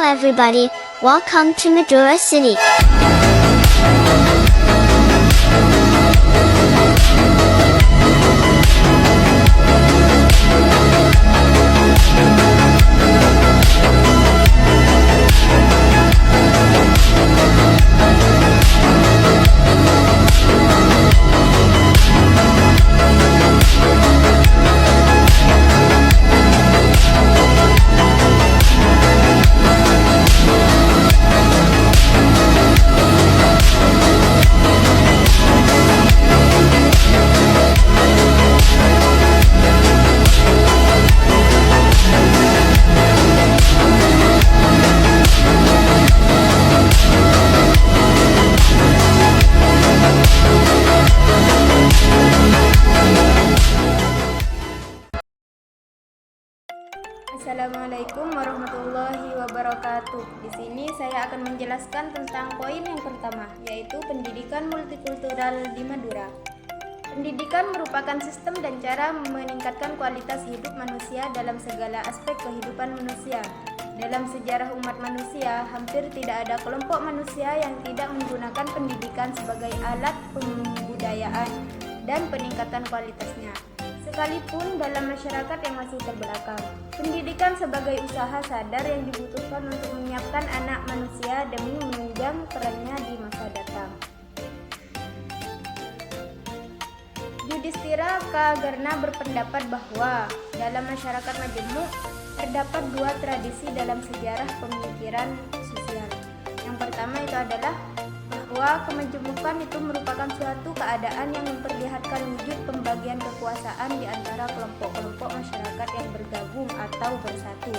everybody, welcome to Madura City. Assalamualaikum warahmatullahi wabarakatuh. Di sini saya akan menjelaskan tentang poin yang pertama, yaitu pendidikan multikultural di Madura. Pendidikan merupakan sistem dan cara meningkatkan kualitas hidup manusia dalam segala aspek kehidupan manusia. Dalam sejarah umat manusia, hampir tidak ada kelompok manusia yang tidak menggunakan pendidikan sebagai alat pembudayaan dan peningkatan kualitasnya. Sekalipun dalam masyarakat yang masih terbelakang, pendidikan sebagai usaha sadar yang dibutuhkan untuk menyiapkan anak manusia demi menunjang perannya di masa datang. Yudhistira Kagarna berpendapat bahwa dalam masyarakat majemuk terdapat dua tradisi dalam sejarah pemikiran sosial. Yang pertama itu adalah bahwa kemajemukan itu merupakan suatu keadaan yang memperlihatkan wujud pembagian kekuasaan di antara kelompok-kelompok masyarakat yang bergabung atau bersatu,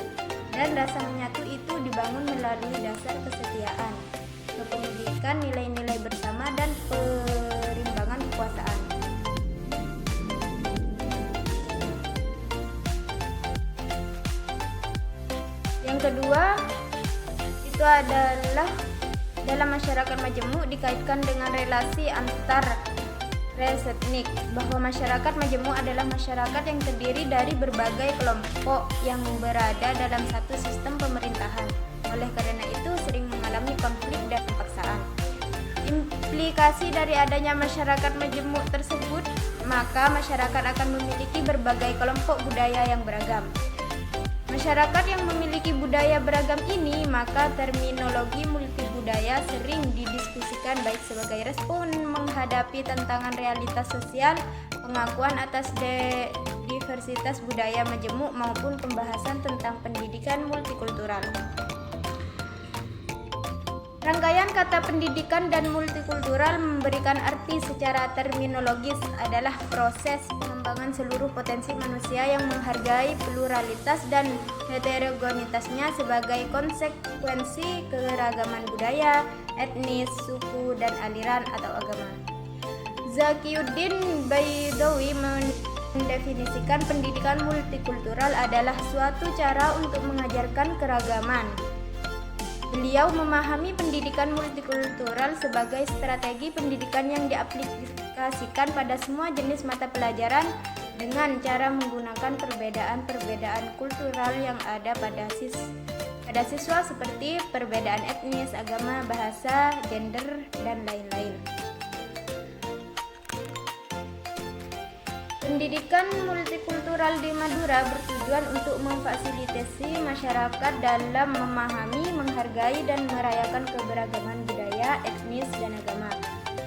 dan rasa menyatu itu dibangun melalui dasar kesetiaan, kepemilikan nilai-nilai bersama, dan perimbangan kekuasaan. Yang kedua itu adalah dalam masyarakat majemuk dikaitkan dengan relasi antar ras etnik, bahwa masyarakat majemuk adalah masyarakat yang terdiri dari berbagai kelompok yang berada dalam satu sistem pemerintahan. Oleh karena itu sering mengalami konflik dan paksaan. Implikasi dari adanya masyarakat majemuk tersebut, maka masyarakat akan memiliki berbagai kelompok budaya yang beragam. Masyarakat yang memiliki budaya beragam ini, maka terminologi multibudaya sering didiskusikan baik sebagai respon menghadapi tantangan realitas sosial, pengakuan atas diversitas budaya majemuk, maupun pembahasan tentang pendidikan multikultural. Rangkaian kata pendidikan dan multikultural memberikan arti secara terminologis adalah proses pengembangan seluruh potensi manusia yang menghargai pluralitas dan heterogenitasnya sebagai konsekuensi keragaman budaya, etnis, suku, dan aliran atau agama. Zakiyuddin Baidawi mendefinisikan pendidikan multikultural adalah suatu cara untuk mengajarkan keragaman. Beliau memahami pendidikan multikultural sebagai strategi pendidikan yang diaplikasikan pada semua jenis mata pelajaran dengan cara menggunakan perbedaan-perbedaan kultural yang ada pada siswa seperti perbedaan etnis, agama, bahasa, gender, dan lain-lain. Pendidikan multikultural di Madura bertujuan untuk memfasilitasi masyarakat dalam memahami, menghargai, dan merayakan keberagaman budaya, etnis, dan agama.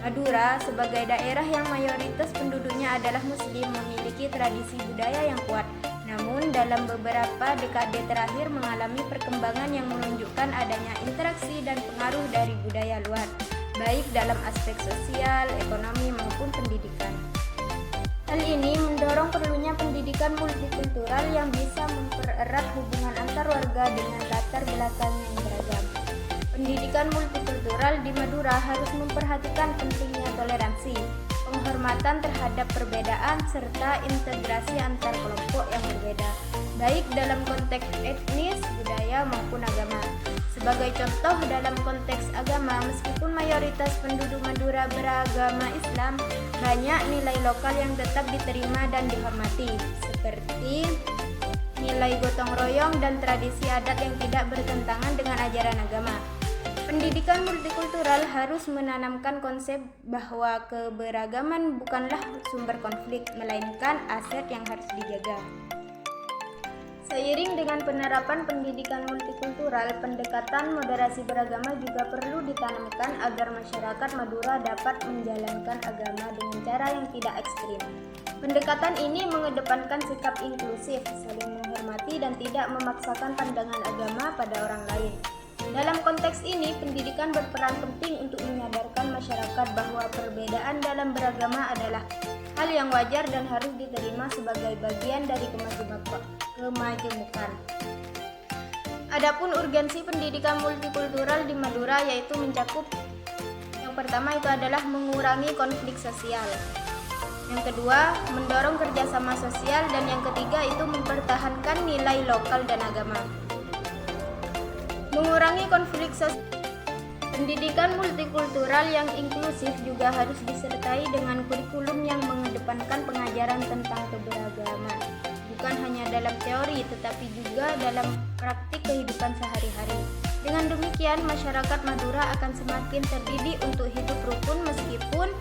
Madura sebagai daerah yang mayoritas penduduknya adalah Muslim memiliki tradisi budaya yang kuat. Namun dalam beberapa dekade terakhir mengalami perkembangan yang menunjukkan adanya interaksi dan pengaruh dari budaya luar, baik dalam aspek sosial, ekonomi, maupun pendidikan. Hal ini mendorong perlunya pendidikan multikultural yang bisa mempererat hubungan antar warga dengan latar belakang yang beragam. Pendidikan multikultural di Madura harus memperhatikan pentingnya toleransi, penghormatan terhadap perbedaan, serta integrasi antar kelompok yang berbeda, baik dalam konteks etnis, budaya, maupun agama. Sebagai contoh, dalam konteks agama, meskipun mayoritas penduduk Madura beragama Islam, banyak nilai lokal yang tetap diterima dan dihormati, seperti nilai gotong royong dan tradisi adat yang tidak bertentangan dengan ajaran agama. Pendidikan multikultural harus menanamkan konsep bahwa keberagaman bukanlah sumber konflik, melainkan aset yang harus dijaga. Seiring dengan penerapan pendidikan multikultural, pendekatan moderasi beragama juga perlu ditanamkan agar masyarakat Madura dapat menjalankan agama dengan cara yang tidak ekstrim. Pendekatan ini mengedepankan sikap inklusif, saling menghormati dan tidak memaksakan pandangan agama pada orang lain. Dalam konteks ini, pendidikan berperan penting untuk menyadarkan masyarakat bahwa perbedaan dalam beragama adalah hal yang wajar dan harus diterima sebagai bagian dari kemajemukan. Adapun urgensi pendidikan multikultural di Madura yaitu mencakup yang pertama itu adalah mengurangi konflik sosial. Yang kedua, mendorong kerjasama sosial dan yang ketiga itu mempertahankan nilai lokal dan agama. Mengurangi konflik sosial. Pendidikan multikultural yang inklusif juga harus disertai dengan kurikulum yang mengedepankan pengajaran tentang keberagaman, bukan hanya dalam teori tetapi juga dalam praktik kehidupan sehari-hari. Dengan demikian, masyarakat Madura akan semakin terdidik untuk hidup rukun meskipun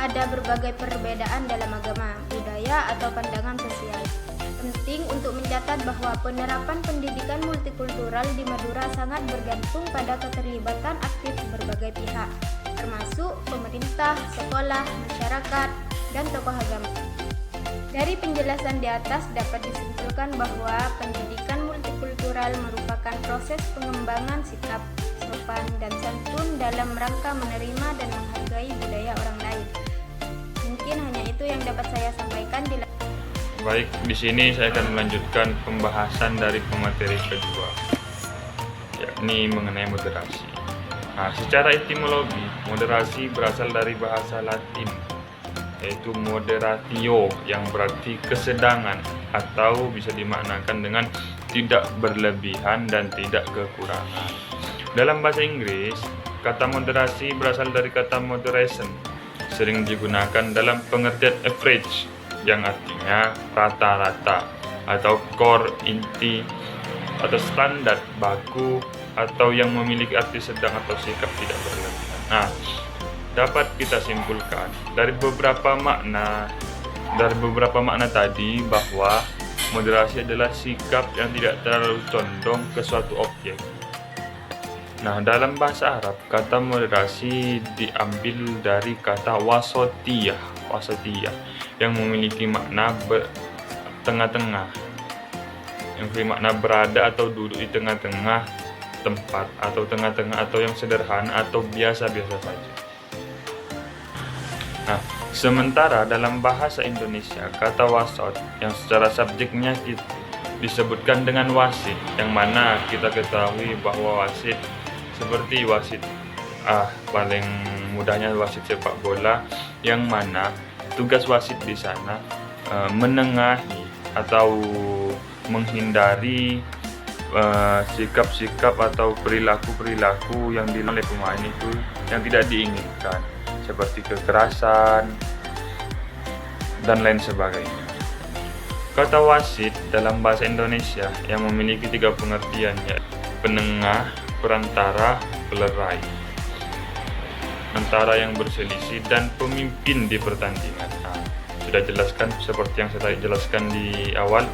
ada berbagai perbedaan dalam agama, budaya, atau pandangan sosial. Penting untuk mencatat bahwa penerapan pendidikan multikultural di Madura sangat bergantung pada keterlibatan aktif berbagai pihak, termasuk pemerintah, sekolah, masyarakat, dan tokoh agama. Dari penjelasan di atas dapat disimpulkan bahwa pendidikan multikultural merupakan proses pengembangan sikap sopan dan santun dalam rangka menerima dan menghargai budaya orang lain. Mungkin hanya itu yang dapat saya sampaikan di Baik, di sini saya akan melanjutkan pembahasan dari pemateri kedua, yakni mengenai moderasi. Nah, secara etimologi, moderasi berasal dari bahasa Latin, yaitu moderatio, yang berarti kesedangan, atau bisa dimaknakan dengan tidak berlebihan dan tidak kekurangan. Dalam bahasa Inggris, kata moderasi berasal dari kata moderation, sering digunakan dalam pengertian average, yang artinya rata-rata, atau core, inti, atau standar, baku, atau yang memiliki arti sedang atau sikap tidak berlebihan. Nah, dapat kita simpulkan dari beberapa makna tadi bahwa moderasi adalah sikap yang tidak terlalu condong ke suatu objek. Nah, dalam bahasa Arab, kata moderasi diambil dari kata wasatiyah, yang memiliki makna tengah-tengah, yang bermakna berada atau duduk di tengah-tengah tempat, atau tengah-tengah, atau yang sederhana atau biasa-biasa saja. Nah, sementara dalam bahasa Indonesia, kata wasat yang secara subjeknya disebutkan dengan wasit, yang mana kita ketahui bahwa wasit seperti wasit paling mudahnya wasit sepak bola, yang mana tugas wasit di sana menengahi atau menghindari sikap-sikap atau perilaku-perilaku yang dilakukan oleh pemain itu yang tidak diinginkan, seperti kekerasan dan lain sebagainya. Kata wasit dalam bahasa Indonesia yang memiliki 3 pengertian, yaitu penengah, perantara, pelerai, antara yang berselisih, dan pemimpin di pertandingan. Nah, sudah jelaskan seperti yang saya tadi jelaskan di awal.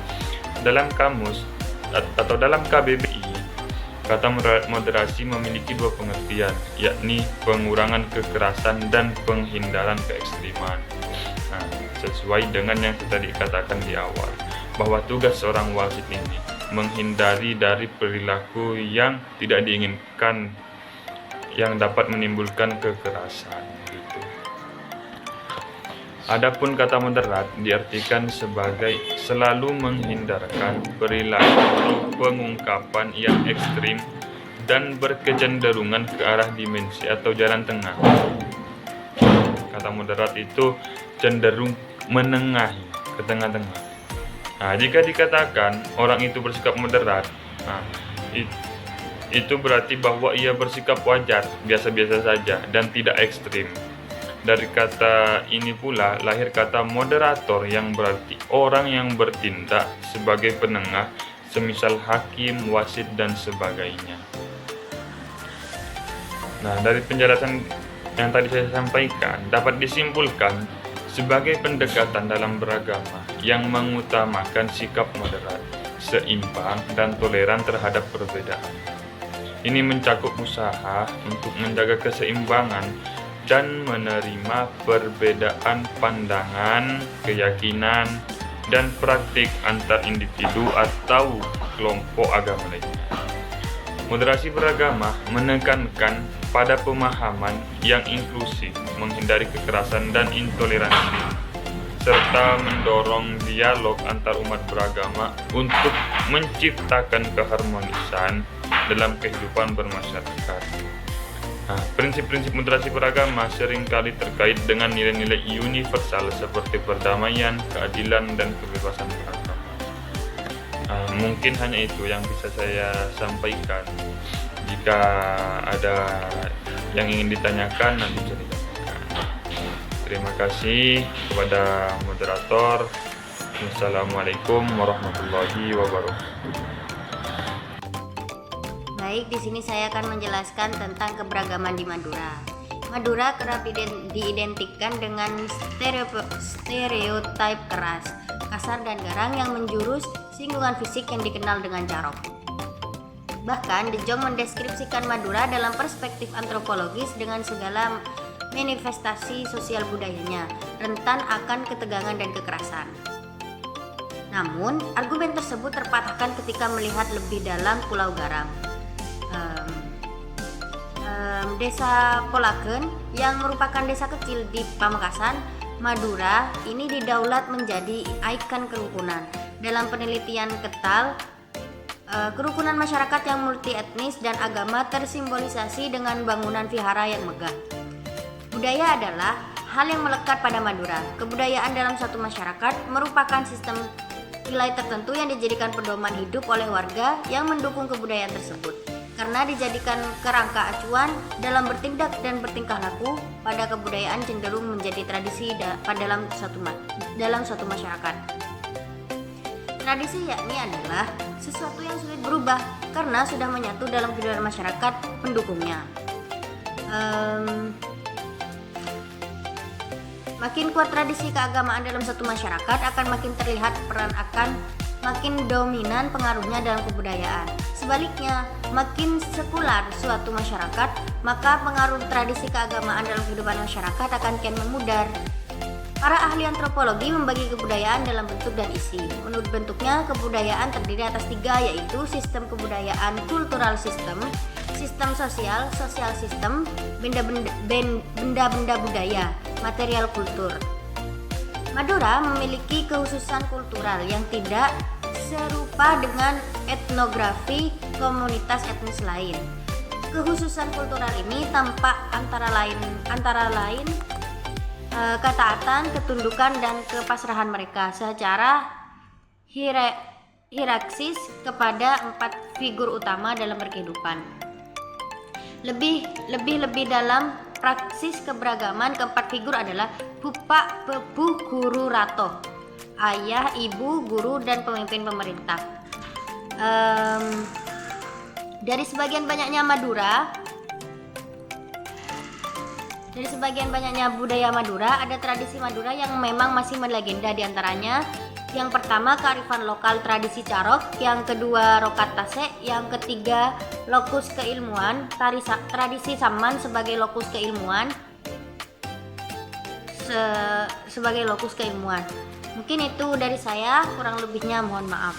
Dalam kamus atau dalam KBBI, kata moderasi memiliki 2 pengertian, yakni pengurangan kekerasan dan penghindaran keekstriman. Nah, sesuai dengan yang tadi dikatakan di awal, bahwa tugas seorang wasit ini menghindari dari perilaku yang tidak diinginkan yang dapat menimbulkan kekerasan. Gitu. Adapun kata moderat diartikan sebagai selalu menghindarkan perilaku atau pengungkapan yang ekstrim dan berkecenderungan ke arah dimensi atau jalan tengah. Kata moderat itu cenderung menengahi, ke tengah-tengah. Nah, jika dikatakan orang itu bersikap moderat, itu berarti bahwa ia bersikap wajar, biasa-biasa saja, dan tidak ekstrim. Dari kata ini pula lahir kata moderator yang berarti orang yang bertindak sebagai penengah, semisal hakim, wasit, dan sebagainya. Nah, dari penjelasan yang tadi saya sampaikan, dapat disimpulkan sebagai pendekatan dalam beragama yang mengutamakan sikap moderat, seimbang, dan toleran terhadap perbedaan. Ini mencakup usaha untuk menjaga keseimbangan dan menerima perbedaan pandangan, keyakinan, dan praktik antar individu atau kelompok agama lainnya. Moderasi beragama menekankan pada pemahaman yang inklusif, menghindari kekerasan dan intoleransi, serta mendorong dialog antar umat beragama untuk menciptakan keharmonisan dalam kehidupan bermasyarakat. Nah, prinsip-prinsip moderasi beragama seringkali terkait dengan nilai-nilai universal seperti perdamaian, keadilan, dan kebebasan beragama. Mungkin hanya itu yang bisa saya sampaikan. Jika ada yang ingin ditanyakan, nanti bisa ditanyakan. Terima kasih kepada moderator. Wassalamualaikum warahmatullahi wabarakatuh. Baik, di sini saya akan menjelaskan tentang keberagaman di Madura. Madura kerap diidentikan dengan stereotip keras, kasar, dan garang yang menjurus singgungan fisik yang dikenal dengan carok. Bahkan, De Jong mendeskripsikan Madura dalam perspektif antropologis dengan segala manifestasi sosial budayanya, rentan akan ketegangan dan kekerasan. Namun, argumen tersebut terpatahkan ketika melihat lebih dalam Pulau Garam. Desa Polaken yang merupakan desa kecil di Pamekasan, Madura ini didaulat menjadi ikon kerukunan. Dalam penelitian Ketal, kerukunan masyarakat yang multi etnis dan agama tersimbolisasi dengan bangunan vihara yang megah. Budaya adalah hal yang melekat pada Madura. Kebudayaan dalam suatu masyarakat merupakan sistem nilai tertentu yang dijadikan pedoman hidup oleh warga yang mendukung kebudayaan tersebut. Karena dijadikan kerangka acuan dalam bertindak dan bertingkah laku, pada kebudayaan cenderung menjadi tradisi dalam suatu masyarakat. Tradisi yakni adalah sesuatu yang sulit berubah karena sudah menyatu dalam kehidupan masyarakat pendukungnya. Makin kuat tradisi keagamaan dalam satu masyarakat, akan makin terlihat peran akan makin dominan pengaruhnya dalam kebudayaan. Sebaliknya, makin sekular suatu masyarakat, maka pengaruh tradisi keagamaan dalam kehidupan masyarakat akan kian memudar. Para ahli antropologi membagi kebudayaan dalam bentuk dan isi. Menurut bentuknya, kebudayaan terdiri atas 3, yaitu sistem kebudayaan, cultural system, sistem sosial, social system, benda-benda budaya, material kultur. Madura memiliki kekhususan kultural yang tidak serupa dengan etnografi komunitas etnis lain. Kekhususan kultural ini tampak antara lain ketaatan, ketundukan, dan kepasrahan mereka secara hierarkis kepada 4 figur utama dalam berkehidupan. Lebih dalam praksis keberagaman, keempat figur adalah Pupa, Pepu, Guru, Rato, ayah, ibu, guru, dan pemimpin pemerintah. Dari sebagian banyaknya budaya Madura, ada tradisi Madura yang memang masih melegenda. Di antaranya, yang pertama kearifan lokal, tradisi carok, yang kedua rokat tase, yang ketiga lokus keilmuan, tradisi saman sebagai lokus keilmuan. Mungkin itu dari saya, kurang lebihnya mohon maaf.